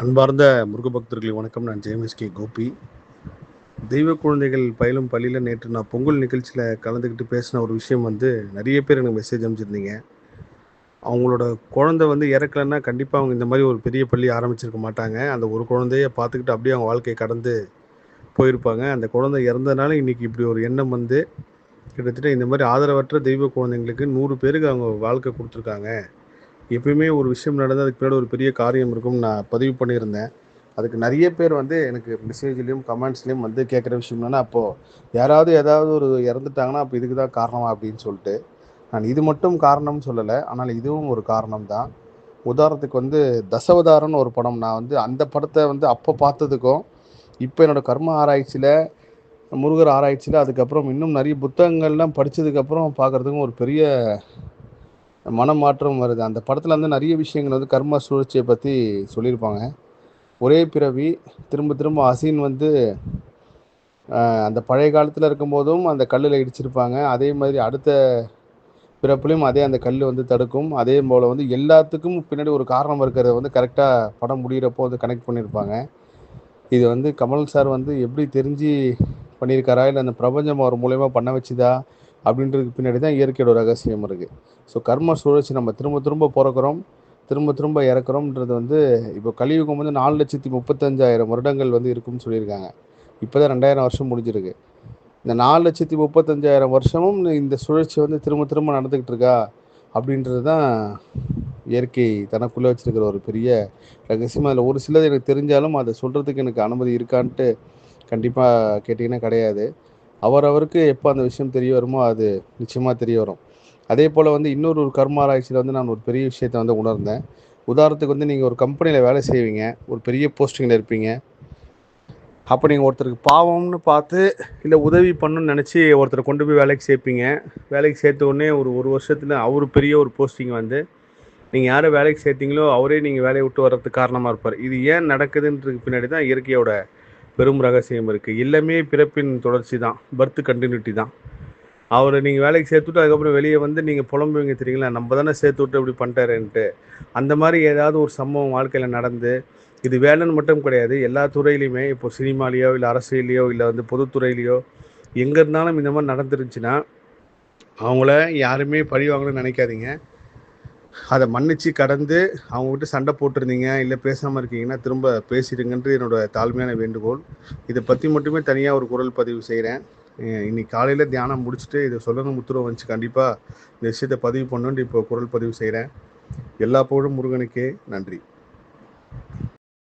அன்பார்ந்த முருக பக்தர்களுக்கு வணக்கம். நான் ஜேஎம்எஸ்கே கோபி. தெய்வ குழந்தைகள் பயிலும் பள்ளியில் நேற்று நான் பொங்கல் நிகழ்ச்சியில் கலந்துக்கிட்டு பேசின ஒரு விஷயம் நிறைய பேர் எனக்கு மெசேஜ் அனுப்பிச்சிருந்தீங்க. அவங்களோட குழந்தை இறக்கலைன்னா கண்டிப்பாக அவங்க இந்த மாதிரி ஒரு பெரிய பள்ளி ஆரம்பிச்சிருக்க மாட்டாங்க. அந்த ஒரு குழந்தைய பார்த்துக்கிட்டு அப்படியே அவங்க வாழ்க்கையை கடந்து போயிருப்பாங்க. அந்த குழந்தை இறந்ததுனால இன்றைக்கி இப்படி ஒரு எண்ணம் கிட்டத்தட்ட இந்த மாதிரி ஆதரவற்ற தெய்வ குழந்தைங்களுக்கு 100 பேருக்கு அவங்க வாழ்க்கை கொடுத்துருக்காங்க. எப்பயுமே ஒரு விஷயம் நடந்தால் அதுக்கு பின்னாடி ஒரு பெரிய காரியம் இருக்கும்னு நான் பதிவு பண்ணியிருந்தேன். அதுக்கு நிறைய பேர் எனக்கு மெசேஜ்லேயும் கமெண்ட்ஸ்லேயும் கேட்குற விஷயம் என்னென்னா, அப்போது யாராவது ஏதாவது ஒரு இறந்துட்டாங்கன்னா அப்போ இதுக்கு தான் காரணமா அப்படின்னு சொல்லிட்டு. நான் இது மட்டும் காரணம்னு சொல்லலை, ஆனால் இதுவும் ஒரு காரணம் தான். உதாரணத்துக்கு தசவதாரம்னு ஒரு படம், நான் அந்த படத்தை அப்போ பார்த்ததுக்கும் இப்போ என்னோடய கர்ம ஆராய்ச்சியில், முருகர் ஆராய்ச்சியில், அதுக்கப்புறம் இன்னும் நிறைய புத்தகங்கள்லாம் படித்ததுக்கப்புறம் பார்க்குறதுக்கும் ஒரு பெரிய மனமாற்றம் வருது. அந்த படத்தில் நிறைய விஷயங்கள் கர்ம சுழற்சியை பற்றி சொல்லியிருப்பாங்க. ஒரே பிறவி, திரும்ப திரும்ப அசீன் அந்த பழைய காலத்தில் இருக்கும்போதும் அந்த கல்லில் இடிச்சிருப்பாங்க. அதே மாதிரி அடுத்த பிறப்புலையும் அதே அந்த கல் தடுக்கும். அதே போல் எல்லாத்துக்கும் பின்னாடி ஒரு காரணம் இருக்கிறத கரெக்டாக படம் முடிகிறப்போ கனெக்ட் பண்ணியிருப்பாங்க. இது கமல் சார் எப்படி தெரிஞ்சு பண்ணியிருக்காரா, இல்லை அந்த பிரபஞ்சம் அவர் மூலயமா பண்ண வச்சுதா அப்படின்றதுக்கு பின்னாடி தான் இயற்கையோட ரகசியம் இருக்குது. ஸோ கர்ம சுழற்சி, நம்ம திரும்ப திரும்ப பிறக்கிறோம், திரும்ப திரும்ப இறக்குறோம்ன்றது இப்போ கலியுகம் 4,35,000 வருடங்கள் இருக்கும்னு சொல்லியிருக்காங்க. இப்போ தான் 2000 வருஷம் முடிஞ்சிருக்கு. இந்த 4,35,000 வருஷமும் இந்த சுழற்சி திரும்ப திரும்ப நடந்துக்கிட்டு இருக்கா அப்படின்றது தான் இயற்கை தனக்குள்ளே வச்சுருக்கிற ஒரு பெரிய ரகசியம். அதில் ஒரு சிலது எனக்கு தெரிஞ்சாலும் அதை சொல்கிறதுக்கு எனக்கு அனுமதி இருக்கான்ட்டு கண்டிப்பாக கேட்டிங்கன்னா கிடையாது. அவரவருக்கு எப்போ அந்த விஷயம் தெரிய வருமோ அது நிச்சயமாக தெரிய வரும். அதே போல் இன்னொரு கர்ம ஆராய்ச்சியில் நான் ஒரு பெரிய விஷயத்தை உணர்ந்தேன். உதாரணத்துக்கு நீங்கள் ஒரு கம்பெனியில் வேலை செய்வீங்க, ஒரு பெரிய போஸ்டிங்கில் இருப்பீங்க. அப்போ நீங்கள் ஒருத்தருக்கு பாவம்னு பார்த்து, இல்லை உதவி பண்ணணும்னு நினச்சி ஒருத்தரை கொண்டு போய் வேலைக்கு சேர்ப்பீங்க. வேலைக்கு சேர்த்த உடனே ஒரு வருஷத்தில் அவர் பெரிய ஒரு போஸ்டிங் நீங்கள் யாரை வேலைக்கு சேர்த்தீங்களோ அவரே நீங்கள் வேலையை விட்டு வர்றதுக்கு காரணமாக இருப்பார். இது ஏன் நடக்குதுன்றதுக்கு பின்னாடி தான் இயற்கையோட பெரும் ரகசியம் இருக்குது. எல்லாமே பிறப்பின் தொடர்ச்சி தான், பர்த் கண்டினியூட்டி தான். அவரை நீங்கள் வேலைக்கு சேர்த்துட்டு அதுக்கப்புறம் வெளியே நீங்கள் புலம்புவீங்க தெரியுங்களா, நம்ம தானே சேர்த்து விட்டு இப்படி பண்ணிட்டாருன்ட்டு. அந்த மாதிரி ஏதாவது ஒரு சம்பவம் வாழ்க்கையில் நடந்து, இது வேலைன்னு மட்டும் கிடையாது, எல்லா துறையிலையுமே, இப்போ சினிமாலேயோ இல்லை அரசியலையோ இல்லை பொதுத்துறையிலையோ எங்கே இருந்தாலும் இந்த மாதிரி நடந்துருந்துச்சுன்னா அவங்கள யாருமே பழி வாங்கணும்னு நினைக்காதீங்க. அதை மன்னிச்சு கடந்து அவங்ககிட்ட சண்டை போட்டிருந்தீங்க, இல்லை பேசாமல் இருக்கீங்கன்னா திரும்ப பேசிடுங்கன்றது என்னோட தாழ்மையான வேண்டுகோள். இதை பற்றி மட்டுமே தனியாக ஒரு குரல் பதிவு செய்கிறேன். இன்னைக்கு காலையில் தியானம் முடிச்சுட்டு இதை சொல்லணும் உத்தரவு வந்துச்சு, கண்டிப்பாக இந்த விஷயத்தை பதிவு பண்ணணுன்ட்டு இப்போ குரல் பதிவு செய்கிறேன். எல்லா புகழும் முருகனுக்கே. நன்றி.